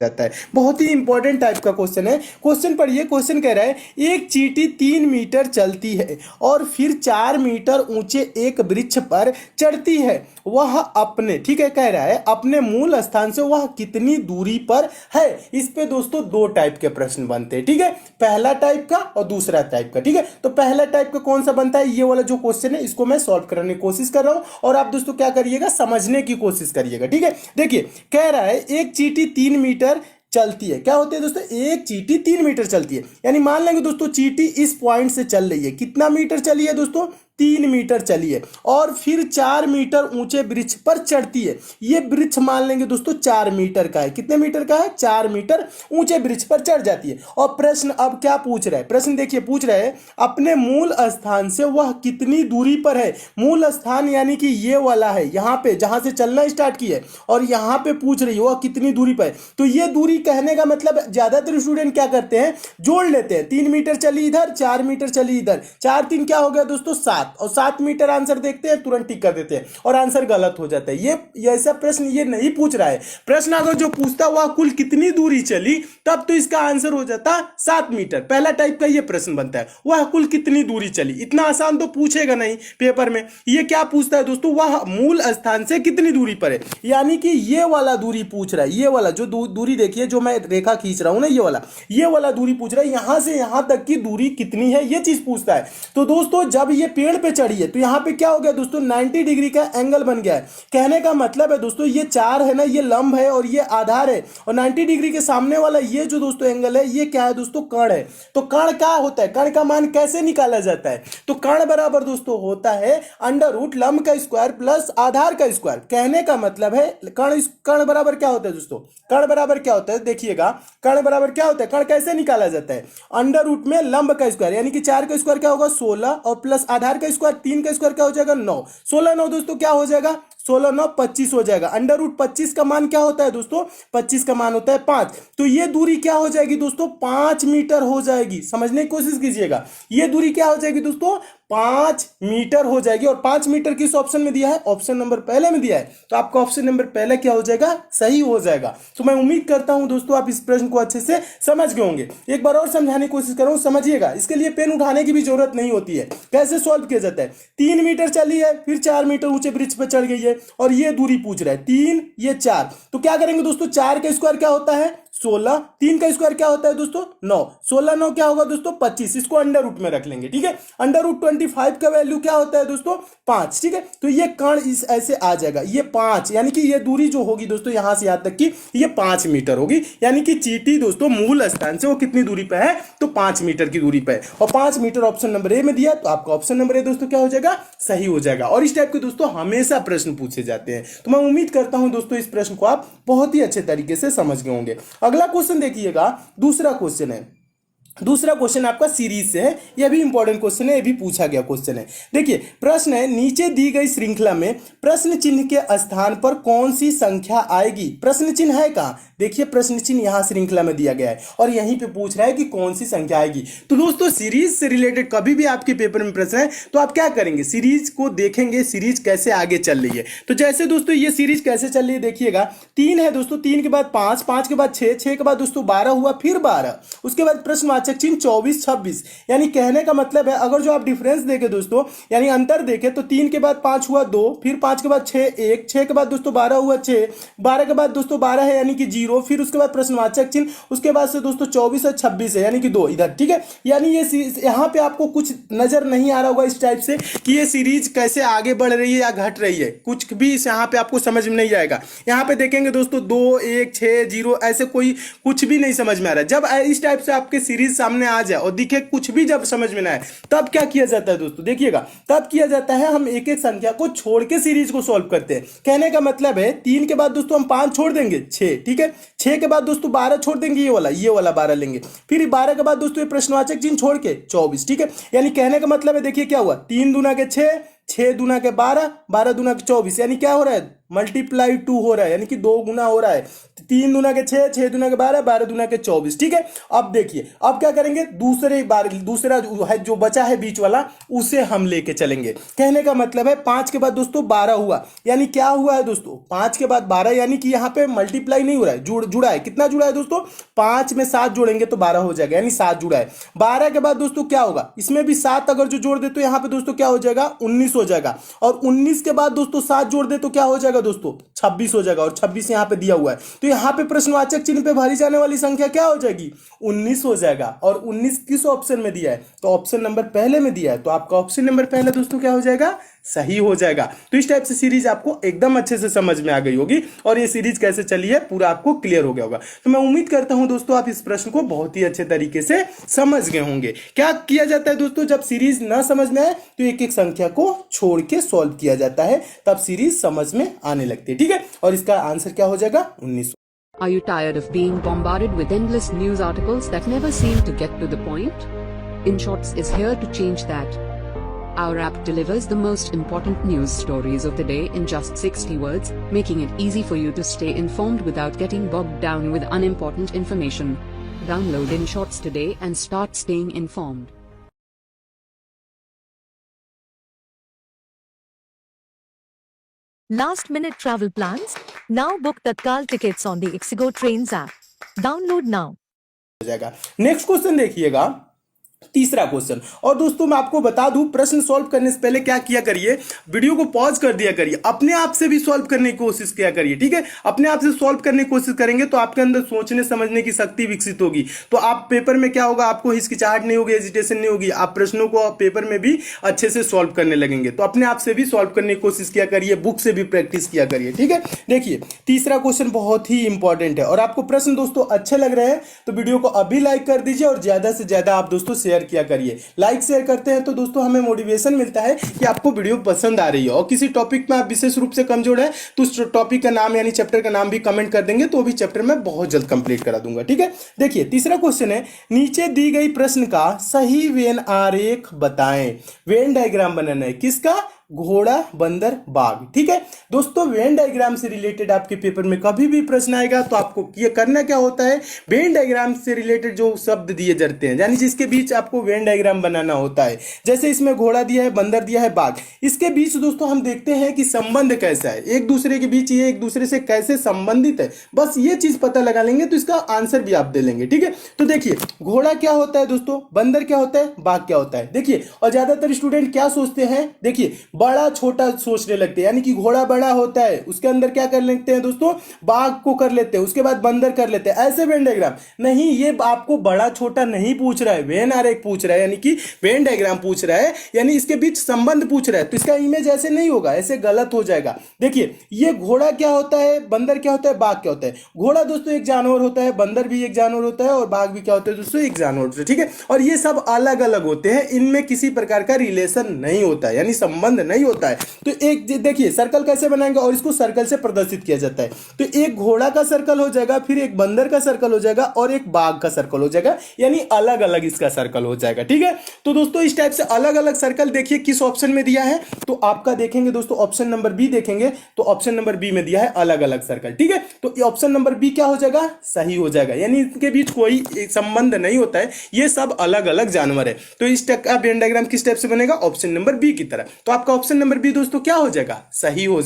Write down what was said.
जाता है। बहुत ही इंपॉर्टेंट टाइप का क्वेश्चन है। क्वेश्चन पढ़िए। क्वेश्चन कह रहा है एक चींटी 3 मीटर चलती है और फिर 4 मीटर ऊंचे एक वृक्ष पर चढ़ती है। वह अपने, ठीक है, कह रहा है अपने मूल स्थान से वह कितनी दूरी पर है। इस पे दोस्तों दो टाइप के प्रश्न बनते हैं, ठीक है, पहला टाइप का और दूसरा टाइप का। ठीक है, तो पहला टाइप का कौन सा बनता है, ये वाला जो क्वेश्चन है इसको मैं सॉल्व करने की कोशिश कर रहा हूं और आप दोस्तों क्या करिएगा, समझने की कोशिश करिएगा। ठीक है, देखिए कह रहा है एक चींटी 3 मीटर चलती है। क्या होती है दोस्तों, एक चींटी 3 मीटर चलती है, यानी मान लेंगे दोस्तों चींटी इस पॉइंट से चल रही है। कितना मीटर चली है दोस्तों, 3 मीटर चली है और फिर 4 मीटर ऊंचे वृक्ष पर चढ़ती है। ये वृक्ष मान लेंगे दोस्तों 4 मीटर का है। कितने मीटर का है, 4 मीटर ऊंचे वृक्ष पर चढ़ जाती है। और प्रश्न अब क्या पूछ रहा है, प्रश्न देखिए पूछ रहा है अपने मूल स्थान से वह कितनी दूरी पर है। मूल स्थान यानी कि ये वाला है, यहाँ पे जहां से चलना स्टार्ट की है और यहाँ पे पूछ रही है वह कितनी दूरी पर है। तो ये दूरी कहने का मतलब ज्यादातर स्टूडेंट क्या करते हैं, जोड़ लेते हैं। 3 मीटर चली इधर, 4 मीटर चली इधर, 4 3 क्या हो गया दोस्तों 7, और 7 मीटर आंसर देखते हैं तुरंत टिक कर देते हैं और आंसर गलत हो जाता है। ये ऐसा प्रश्न ये नहीं पूछ रहा है। प्रश्न अगर जो पूछता वह कुल कितनी दूरी चली, तब तो इसका आंसर हो जाता 7 मीटर। पहला टाइप का ये प्रश्न बनता है, वह कुल कितनी दूरी चली। इतना आसान तो पूछेगा नहीं पेपर में। ये क्या पूछता है दोस्तों, वह मूल स्थान से कितनी दूरी पर है, यानी कि ये वाला दूरी पूछ रहा है। ये वाला जो दूरी देखिए, जो मैं रेखा खींच रहा हूं ना, ये वाला दूरी पूछ रहा है। यहां से यहां तक की दूरी कितनी है, ये चीज पूछता है। तो दोस्तों जब ये पेड़ पे चढ़ी है तो यहां पे क्या हो गया दोस्तों, 90 डिग्री का एंगल बन गया है। कहने का मतलब है दोस्तों ये 4 है ना, ये लंब है और ये आधार है, और 90 डिग्री के सामने वाला ये जो दोस्तों एंगल है, ये क्या है दोस्तों, कर्ण है। तो कर्ण क्या होता है, कर्ण का मान कैसे निकाला जाता है, तो कर्ण बराबर दोस्तों होता है अंडर रूट लंब का स्क्वायर प्लस आधार का स्क्वायर। कहने का मतलब है कर्ण बराबर क्या होता है दोस्तों, कर्ण बराबर क्या होता है, देखिएगा कर्ण बराबर क्या होता है, कर्ण कैसे निकाला जाता है, अंडर रूट में लंब का स्क्वायर, यानी कि 4 का स्क्वायर क्या होगा 16 और प्लस आधार का स्क्वायर 3 का स्क्वायर क्या हो जाएगा 9। 16 9 दोस्तों क्या हो जाएगा, 16 9 25 हो जाएगा। अंडर रूट 25 का मान क्या होता है दोस्तों, 25 का मान होता है 5। तो ये दूरी क्या हो जाएगी दोस्तों, 5 मीटर हो जाएगी। समझने की कोशिश कीजिएगा, ये दूरी क्या हो जाएगी दोस्तों, 5 मीटर हो जाएगी। और 5 मीटर किस ऑप्शन में दिया है, ऑप्शन नंबर पहले में दिया है। तो आपका ऑप्शन नंबर पहले क्या हो जाएगा, सही हो जाएगा। तो मैं उम्मीद करता हूं दोस्तों आप इस प्रश्न को अच्छे से समझ गए होंगे। एक बार और समझाने की कोशिश कर रहा हूं, समझिएगा। इसके लिए पेन उठाने की भी जरूरत नहीं होती है। कैसे सॉल्व किया जाता है, 3 मीटर चली है, फिर 4 मीटर ऊंचे वृक्ष पर चढ़ गई है और ये दूरी पूछ रहा है 3, ये 4। तो क्या करेंगे दोस्तों, 4 का स्क्वायर क्या होता है 16, 3 का स्क्वायर क्या होता है दोस्तों 9, 16 9 क्या होगा दोस्तों 25। इसको अंडर रूट में रख लेंगे, ठीक है। अंडर रूट 25 का वैल्यू क्या होता है दोस्तों 5, ठीक है। तो ये कर्ण इस ऐसे आ जाएगा, ये 5, यानी कि ये दूरी जो होगी दोस्तों यहां से यहां तक की ये 5 मीटर होगी। यानी कि चींटी दोस्तों मूल स्थान से वो कितनी दूरी पे है, तो 5 मीटर की दूरी पे है। और 5 मीटर ऑप्शन नंबर ए में दिया, तो आपका ऑप्शन नंबर ए दोस्तों क्या हो जाएगा, सही हो जाएगा। और इस टाइप के दोस्तों हमेशा प्रश्न पूछे जाते हैं। तो मैं उम्मीद करता हूं दोस्तों इस प्रश्न को आप बहुत ही अच्छे तरीके से समझ गए होंगे। अगला क्वेश्चन देखिएगा, दूसरा क्वेश्चन है। दूसरा क्वेश्चन आपका सीरीज से है, यह भी इंपॉर्टेंट क्वेश्चन है, यह भी पूछा गया क्वेश्चन है। देखिए प्रश्न है, नीचे दी गई श्रृंखला में प्रश्न चिन्ह के स्थान पर कौन सी संख्या आएगी। प्रश्न चिन्ह है कहां, देखिए प्रश्न चिन्ह यहां श्रृंखला में दिया गया है और यहीं पे पूछ रहा है कि कौन सी संख्या आएगी। तो दोस्तों सीरीज से रिलेटेड कभी भी आपके पेपर में प्रश्न है तो आप क्या करेंगे, सीरीज को देखेंगे, सीरीज कैसे आगे चल रही है। तो जैसे दोस्तों ये सीरीज कैसे चल रही है देखिएगा, 3 है दोस्तों, 3 के बाद 5, 5 के बाद 6, 6 के बाद दोस्तों 12 हुआ, फिर 12, उसके बाद प्रश्नवाचक चिन्ह 24 26। यानी कहने का मतलब है अगर जो आप डिफरेंस देखें दोस्तों, यानी अंतर देखें, तो 3 के बाद 5 हुआ 2, फिर 5 के बाद 6 1, 6 के बाद दोस्तों 12 हुआ 6, 12 के बाद दोस्तों 12 है यानी कि 0, फिर उसके बाद प्रश्नवाचक चिन्ह, उसके बाद से दोस्तों 24 और 26 है यानी कि 2 इधर, ठीक है। यानी ये यहाँ पे आपको कुछ नजर नहीं आ रहा होगा इस टाइप से कि ये सीरीज कैसे आगे बढ़ रही है या घट रही है, कुछ भी यहाँ पे आपको समझ में नहीं आएगा। यहाँ पे देखेंगे दोस्तों 2 1 6 0 ऐसे कोई कुछ भी नहीं समझ में आ रहा है। जब इस टाइप से आपके सीरीज सामने आ जाए और दिखे कुछ भी जब समझ में ना आए, तब क्या किया जाता है दोस्तों, देखिएगा तब किया जाता है हम एक एक संख्या को छोड़ के सीरीज को सॉल्व करते हैं। कहने का मतलब है 3 के बाद दोस्तों हम 5 छोड़ देंगे 6, ठीक है। 6 के बाद दोस्तों 12 छोड़ देंगे, ये वाला 12 लेंगे, फिर 12 के बाद दोस्तों ये प्रश्नवाचक चिन्ह छोड़ के 24, ठीक है। यानी कहने का मतलब है देखिए क्या हुआ, 3 दूना के 6, 6 दूना के 12, 12 दूना के 24, यानी क्या हो रहा है, मल्टीप्लाई 2 हो रहा है, यानी कि 2 गुना हो रहा है। 3 दूना के 6, 6 दूना के 12, 12 दूना के 24, ठीक है। अब देखिए अब क्या करेंगे, दूसरा है जो बचा है बीच वाला, उसे हम लेके चलेंगे। कहने का मतलब है 5 के बाद दोस्तों 12 हुआ, यानी क्या हुआ है दोस्तों, 5 के बाद 12, यानी कि यहाँ पे मल्टीप्लाई नहीं हो रहा है, जुड़ा है। कितना जुड़ा है दोस्तों, 5 में 7 जोड़ेंगे तो 12 हो जाएगा, यानी 7 जुड़ा है। 12 के बाद दोस्तों क्या होगा, इसमें भी 7 अगर जो जोड़ दे तो यहाँ पे दोस्तों क्या हो जाएगा, 19 हो जाएगा। और 19 के बाद दोस्तों 7 जोड़ दे तो क्या हो जाएगा दोस्तों, 26 हो जाएगा। और 26 यहाँ पे दिया हुआ है, तो यहाँ पे प्रश्नवाचक चिन्ह पे भरी जाने वाली संख्या क्या हो जाएगी, 19 हो जाएगा। और 19 किस ऑप्शन में दिया है, तो ऑप्शन नंबर पहले में दिया है, तो आपका ऑप्शन नंबर पहले दोस्तों क्या हो जाएगा, सही हो जाएगा। तो इस टाइप से सीरीज आपको एकदम अच्छे से समझ में आ गई होगी, और ये सीरीज कैसे चली है पूरा आपको क्लियर हो गया होगा। तो मैं उम्मीद करता हूं दोस्तों आप इस प्रश्न को बहुत ही अच्छे तरीके से समझ गए होंगे। क्या किया जाता है दोस्तों, जब सीरीज ना समझ में आए तो एक एक संख्या को छोड़ के सॉल्व किया जाता है, तब सीरीज समझ में आने लगती है, ठीक है। और इसका आंसर क्या हो जाएगा, 19। Are you tired of being bombarded with endless news articles that never seem to get to the point? InShorts is here to change that. Our app delivers the most important news stories of the day in just 60 words, making it easy for you to stay informed without getting bogged down with unimportant information. Download InShorts today and start staying informed. Last-minute travel plans? Now book Tatkal tickets on the Ixigo Trains app. Download now. हो जाएगा। Next question देखिएगा, तीसरा question. और दोस्तों मैं आपको बता दूं, प्रश्न सॉल्व करने से पहले क्या किया करिए, वीडियो को पॉज कर दिया करिए, अपने आप से भी सॉल्व करने की कोशिश किया करिए, ठीक है। अपने आप से सॉल्व करने की कोशिश करेंगे तो आपके अंदर सोचने समझने की शक्ति विकसित होगी, तो आप पेपर में क्या होगा, आपको हिचकिचाहट नहीं होगी, हेजिटेशन नहीं होगी, आप प्रश्नों को पेपर में भी अच्छे से सॉल्व करने लगेंगे। तो अपने आप से भी सॉल्व करने की कोशिश किया करिए, बुक से भी प्रैक्टिस किया करिए, ठीक है। देखिए तीसरा क्वेश्चन बहुत ही इंपॉर्टेंट है, और आपको प्रश्न दोस्तों अच्छे लग रहे हैं तो वीडियो को अभी लाइक कर दीजिए, और ज्यादा से ज्यादा आप दोस्तों शेयर किया करिए। लाइक शेयर करते हैं तो दोस्तों हमें मोटिवेशन मिलता है कि आपको वीडियो पसंद आ रही है। और किसी टॉपिक में आप विशेष रूप से कमजोर है तो उस टॉपिक का नाम यानी चैप्टर का नाम भी कमेंट कर देंगे, तो वो भी चैप्टर में बहुत जल्द कंप्लीट करा दूंगा, ठीक है। देखिए तीसरा क्वेश्चन है, नीचे दी गई प्रश्न का सही वेन आरेख बताएं। वेन डायग्राम बनाना है, किसका, घोड़ा बंदर बाघ, ठीक है दोस्तों। वेन डायग्राम से रिलेटेड आपके पेपर में कभी भी प्रश्न आएगा तो आपको ये करना क्या होता है, वेन डायग्राम से रिलेटेड जो शब्द दिए जाते हैं यानी जिसके बीच आपको वेन डायग्राम बनाना होता है, जैसे इसमें घोड़ा दिया है, बंदर दिया है, बाघ, इसके बीच दोस्तों हम देखते हैं कि संबंध कैसा है, एक दूसरे के बीच ये एक दूसरे से कैसे संबंधित है, बस ये चीज पता लगा लेंगे तो इसका आंसर भी आप दे लेंगे, ठीक है। तो देखिए घोड़ा क्या होता है दोस्तों, बंदर क्या होता है, बाघ क्या होता है। देखिए और ज्यादातर स्टूडेंट क्या सोचते हैं, देखिए बड़ा छोटा सोचने लगते हैं, यानी कि घोड़ा बड़ा होता है उसके अंदर क्या कर लेते हैं दोस्तों, बाघ को कर लेते हैं, उसके बाद बंदर कर लेते हैं, ऐसे वेन डायग्राम नहीं। ये आपको बड़ा छोटा नहीं पूछ रहा है, वेन आरेख पूछ रहा है, यानी कि वेन डायग्राम पूछ रहा है, यानी इसके बीच संबंध पूछ रहा है, तो इसका इमेज ऐसे नहीं होगा, ऐसे गलत हो जाएगा। देखिए ये घोड़ा क्या होता है, बंदर क्या होता है, बाघ क्या होता है। घोड़ा दोस्तों एक जानवर होता है, बंदर भी एक जानवर होता है, और बाघ भी क्या होता है दोस्तों, एक जानवर होता है, ठीक है। और ये सब अलग अलग होते हैं, इनमें किसी प्रकार का रिलेशन नहीं होता है, यानी संबंध नहीं होता है। तो एक देखिए सर्कल कैसे बनाएंगे, और इसको सर्कल से प्रदर्शित किया जाता है। तो एक घोड़ा का सर्कल हो जाएगा, फिर एक बंदर का सर्कल हो जाएगा, और एक बाघ का सर्कल हो जाएगा, यानी अलग अलग इसका सर्कल हो जाएगा, ठीक है। तो दोस्तों इस टाइप से अलग अलग सर्कल देखिए किस ऑप्शन में दिया है, तो आपका देखेंगे दोस्तों ऑप्शन नंबर बी देखेंगे, तो ऑप्शन नंबर बी में दिया है अलग अलग सर्कल, ठीक है। तो ऑप्शन नंबर बी क्या हो जाएगा, सही हो जाएगा, यानी इनके बीच कोई संबंध नहीं होता है, ये सब अलग अलग जानवर है। तो इस टाइप का वेन डायग्राम किस टाइप से बनेगा, ऑप्शन नंबर बी की तरह। तो आपका ऑप्शन नंबर बी दोस्तों क्या हो जाएगा, सही हो जाएगा।